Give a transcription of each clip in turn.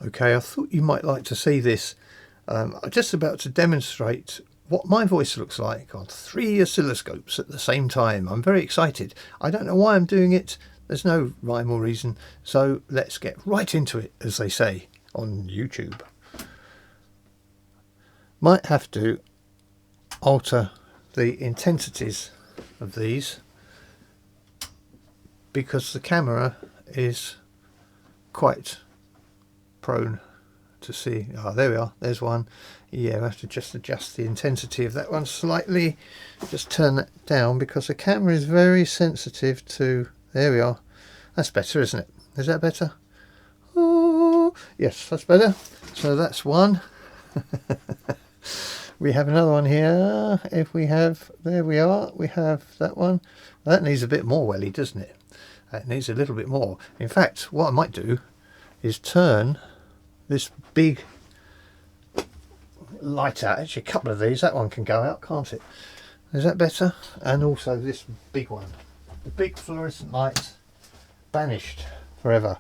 Okay, I thought you might like to see this. I'm just about to demonstrate what my voice looks like on 3 oscilloscopes at the same time. I'm very excited. I don't know why I'm doing it. There's no rhyme or reason. So let's get right into it, as they say on YouTube. Might have to alter the intensities of these because the camera is quite prone to see. Oh, there we are, there's one. Yeah, I have to just adjust the intensity of that one slightly, just turn that down because the camera is very sensitive to, there we are, that's better, isn't it? Is that better? Oh yes, that's better. So that's one. We have another one here. If we have, there we are, we have that one. That needs a bit more welly, doesn't it? That needs a little bit more. In fact, what I might do is turn this big light out. Actually, a couple of these, that one can go out, can't it? Is that better? And also this big one, the big fluorescent light, banished forever.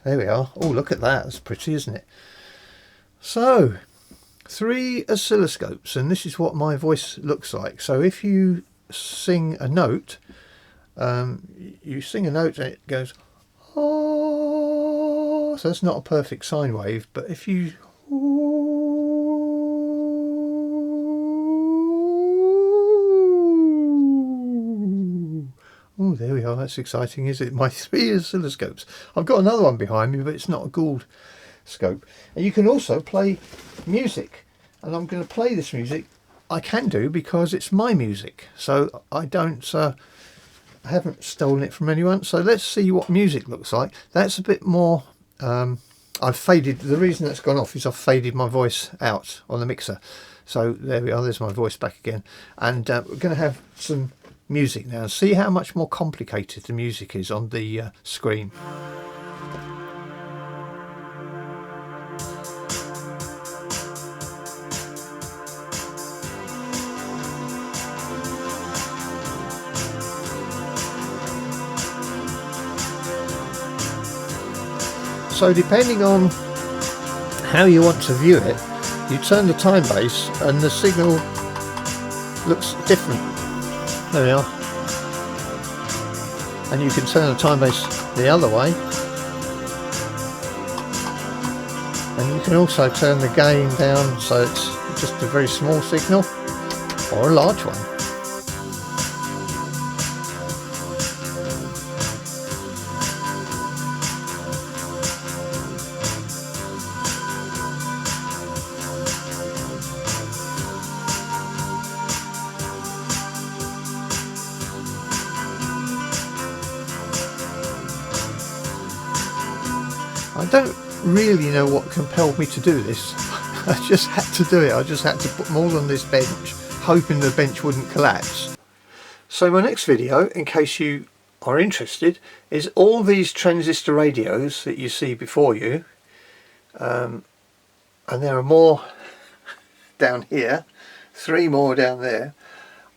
There we are. Oh, look at that, that's pretty, isn't it? So 3 oscilloscopes, and this is what my voice looks like. So if you sing a note, you sing a note and it goes oh, so that's not a perfect sine wave, but if you oh, there we are, that's exciting, is it? My 3 oscilloscopes. I've got another one behind me, but it's not a Gould scope. And you can also play music, and I'm going to play this music. I can do because it's my music, so I don't I haven't stolen it from anyone. So let's see what music looks like. That's a bit more I've faded, the reason that's gone off is I've faded my voice out on the mixer. So there we are, there's my voice back again, and we're going to have some music now. See how much more complicated the music is on the screen. So depending on how you want to view it, you turn the time base and the signal looks different. There we are. And you can turn the time base the other way. And you can also turn the gain down so it's just a very small signal or a large one. I don't really know what compelled me to do this. I just had to do it. I just had to put them all on this bench, hoping the bench wouldn't collapse. So my next video, in case you are interested, is all these transistor radios that you see before you, and there are more down here, 3 more down there.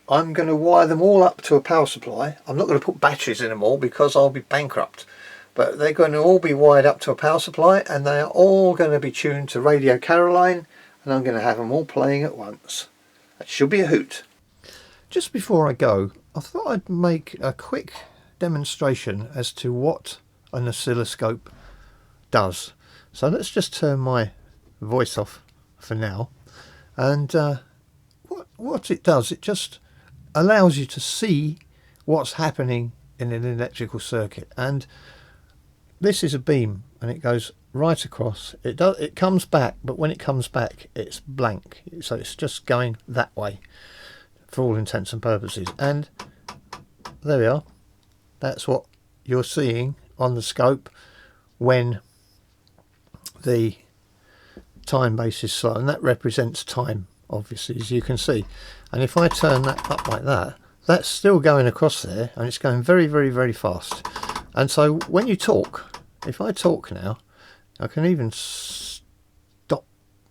I'm going to wire them all up to a power supply. I'm not going to put batteries in them all because I'll be bankrupt. But they're going to all be wired up to a power supply, and they are all going to be tuned to Radio Caroline, and I'm going to have them all playing at once. That should be a hoot. Just before I go, I thought I'd make a quick demonstration as to what an oscilloscope does. So let's just turn my voice off for now, and what it does, it just allows you to see what's happening in an electrical circuit. And this is a beam, and it goes right across. It comes back, but when it comes back it's blank, so it's just going that way for all intents and purposes. And there we are, that's what you're seeing on the scope when the time base is slow, and that represents time, obviously, as you can see. And if I turn that up like that, that's still going across there, and it's going very, very, very fast. And so when you talk, if I talk now, I can even stop.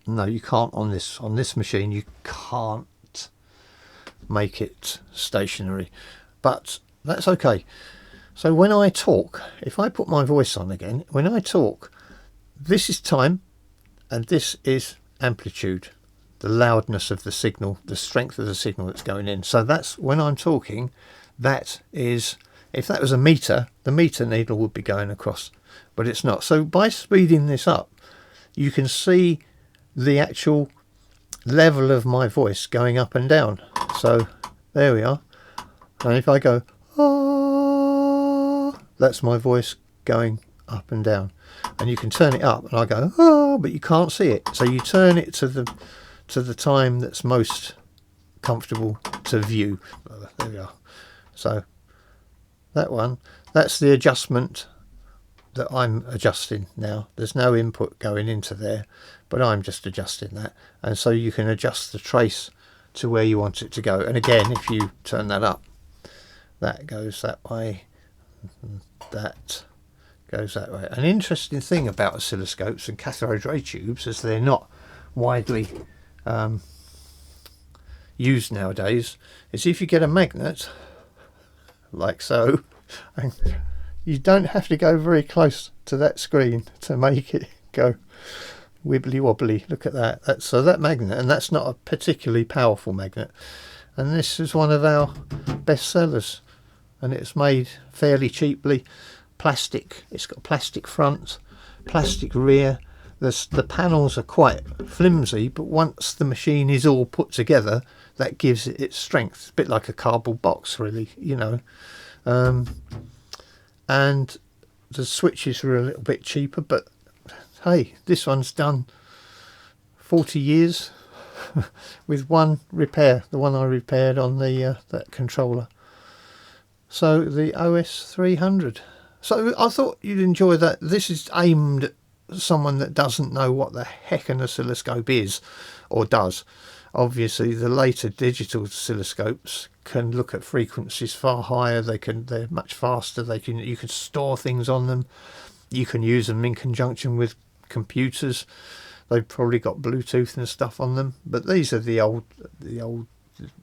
No, you can't on this machine. You can't make it stationary, but that's okay. So when I talk, if I put my voice on again, when I talk, this is time, and this is amplitude, the loudness of the signal, the strength of the signal that's going in. So that's when I'm talking, that is, if that was a meter, the meter needle would be going across, but it's not. So by speeding this up, you can see the actual level of my voice going up and down. So there we are. And if I go, ah, that's my voice going up and down. And you can turn it up, and I go, ah, but you can't see it. So you turn it to the time that's most comfortable to view. There we are. So that one, that's the adjustment that I'm adjusting now. There's no input going into there, but I'm just adjusting that. And so you can adjust the trace to where you want it to go. And again, if you turn that up, that goes that way, that goes that way. An interesting thing about oscilloscopes and cathode ray tubes, as they're not widely used nowadays, is if you get a magnet like so, and you don't have to go very close to that screen to make it go wibbly wobbly. Look at that. So that magnet, and that's not a particularly powerful magnet, and this is one of our best sellers, and it's made fairly cheaply. Plastic, it's got plastic front, plastic rear. The panels are quite flimsy, but once the machine is all put together, that gives it its strength. A bit like a cardboard box, really, you know. And the switches were a little bit cheaper, but hey, this one's done 40 years with one repair, the one I repaired on the that controller. So the OS 300. So I thought you'd enjoy that. This is aimed at someone that doesn't know what the heck an oscilloscope is, or does. Obviously the later digital oscilloscopes can look at frequencies far higher. They're much faster. You can store things on them. You can use them in conjunction with computers. They've probably got Bluetooth and stuff on them, but these are the old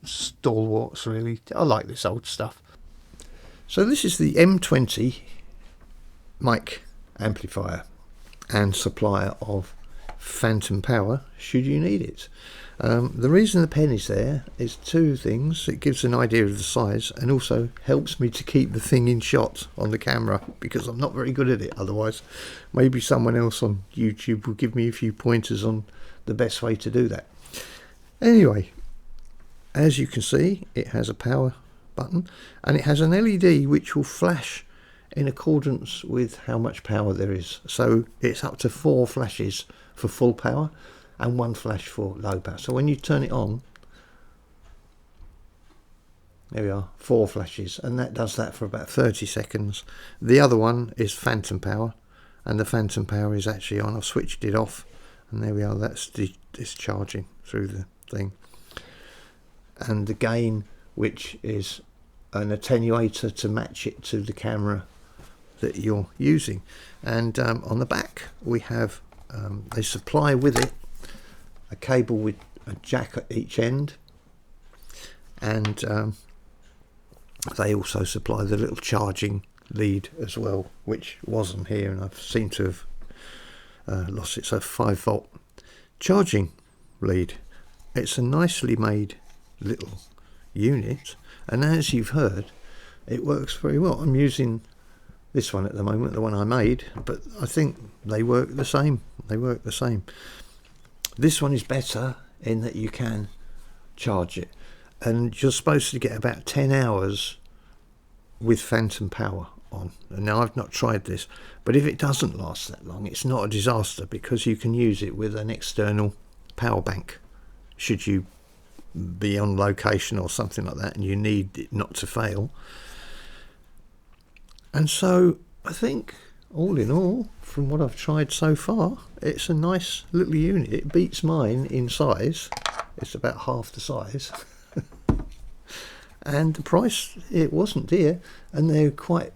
stalwarts, really. I like this old stuff. So this is the M20 mic amplifier and supplier of phantom power should you need it. The reason the pen is there is two things. It gives an idea of the size, and also helps me to keep the thing in shot on the camera, because I'm not very good at it otherwise. Maybe someone else on YouTube will give me a few pointers on the best way to do that. Anyway, as you can see, it has a power button, and it has an LED which will flash in accordance with how much power there is. So it's up to 4 flashes for full power and 1 flash for low power. So when you turn it on, there we are, 4 flashes, and that does that for about 30 seconds. The other one is phantom power, and the phantom power is actually on. I've switched it off, and there we are, that's discharging through the thing. And the gain, which is an attenuator to match it to the camera that you're using. And on the back we have, they supply with it a cable with a jack at each end, and they also supply the little charging lead as well, which wasn't here, and I've seemed to have lost it. So 5-volt charging lead. It's a nicely made little unit, and as you've heard, it works very well. I'm using this one at the moment, the one I made, but I think they work the same. This one is better in that you can charge it, and you're supposed to get about 10 hours with phantom power on. And now I've not tried this, but if it doesn't last that long, it's not a disaster, because you can use it with an external power bank should you be on location or something like that and you need it not to fail. And so I think all in all, from what I've tried so far, it's a nice little unit. It beats mine in size. It's about half the size. And the price, it wasn't dear, and they're quite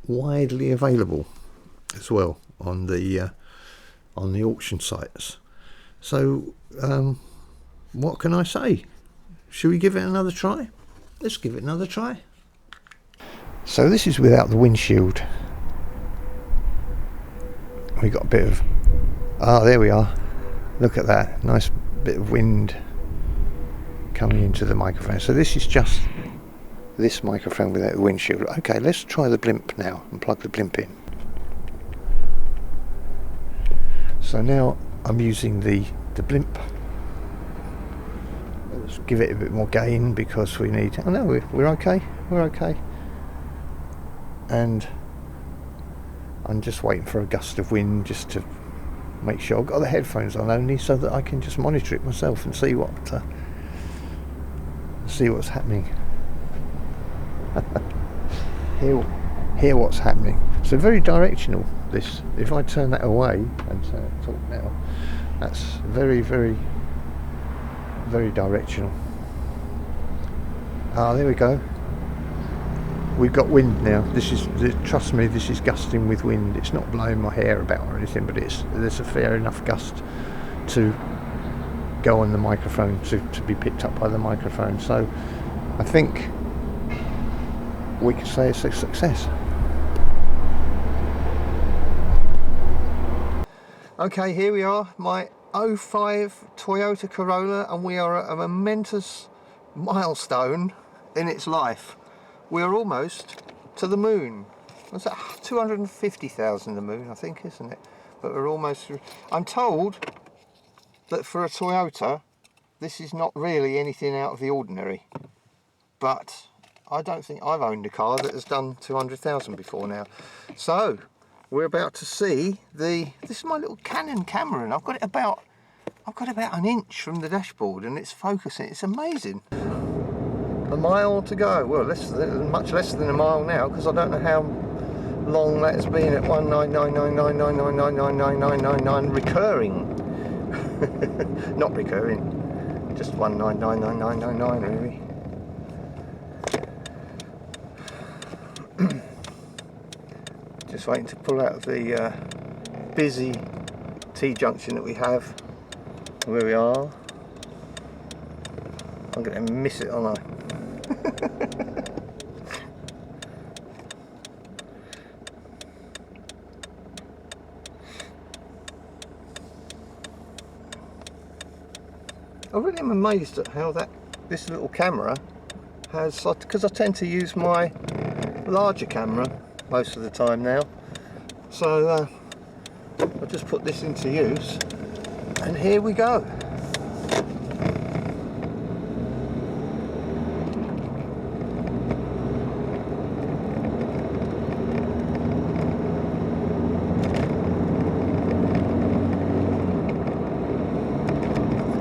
widely available as well on the auction sites. So what can I say? Should we give it another try? Let's give it another try. So this is without the windshield. We got a bit of, there we are. Look at that, nice bit of wind coming into the microphone. So this is just this microphone without the windshield. Okay, let's try the blimp now and plug the blimp in. So now I'm using the blimp. Let's give it a bit more gain because we need... Oh no, we're okay, we're okay. And I'm just waiting for a gust of wind just to make sure I've got the headphones on only, so that I can just monitor it myself and see what's happening. hear what's happening. So very directional, this. If I turn that away and talk now, that's very, very, very directional. Ah, there we go. We've got wind now. Trust me, this is gusting with wind. It's not blowing my hair about or anything, but there's a fair enough gust to go on the microphone, to be picked up by the microphone. So I think we can say it's a success. Okay, here we are, my 05 Toyota Corolla, and we are at a momentous milestone in its life. We're almost to the moon. What's that? 250,000 the moon, I think, isn't it? But we're almost... I'm told that for a Toyota, this is not really anything out of the ordinary. But I don't think I've owned a car that has done 200,000 before now. So we're about to see this is my little Canon camera, and I've got about an inch from the dashboard, and it's focusing. It's amazing. A mile to go. Well, much less than a mile now, because I don't know how long that has been at 19999999999 recurring. Not recurring, just 1999999 really. Just waiting to pull out of the busy T-junction that we have where we are. I'm going to miss it, aren't I? I really am amazed at how this little camera has, because I tend to use my larger camera most of the time now, so I'll just put this into use, and here we go.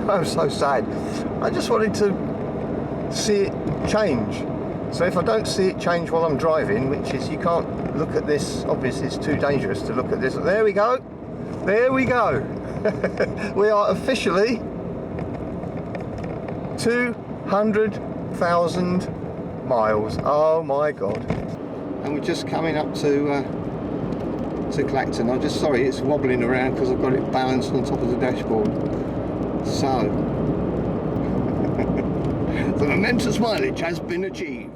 I'm so sad. I just wanted to see it change. So if I don't see it change while I'm driving, which is, you can't look at this, obviously it's too dangerous to look at this. There we go. There we go. We are officially 200,000 miles. Oh my God. And we're just coming up to Clacton. I'm just sorry it's wobbling around because I've got it balanced on top of the dashboard. So, the momentous mileage has been achieved.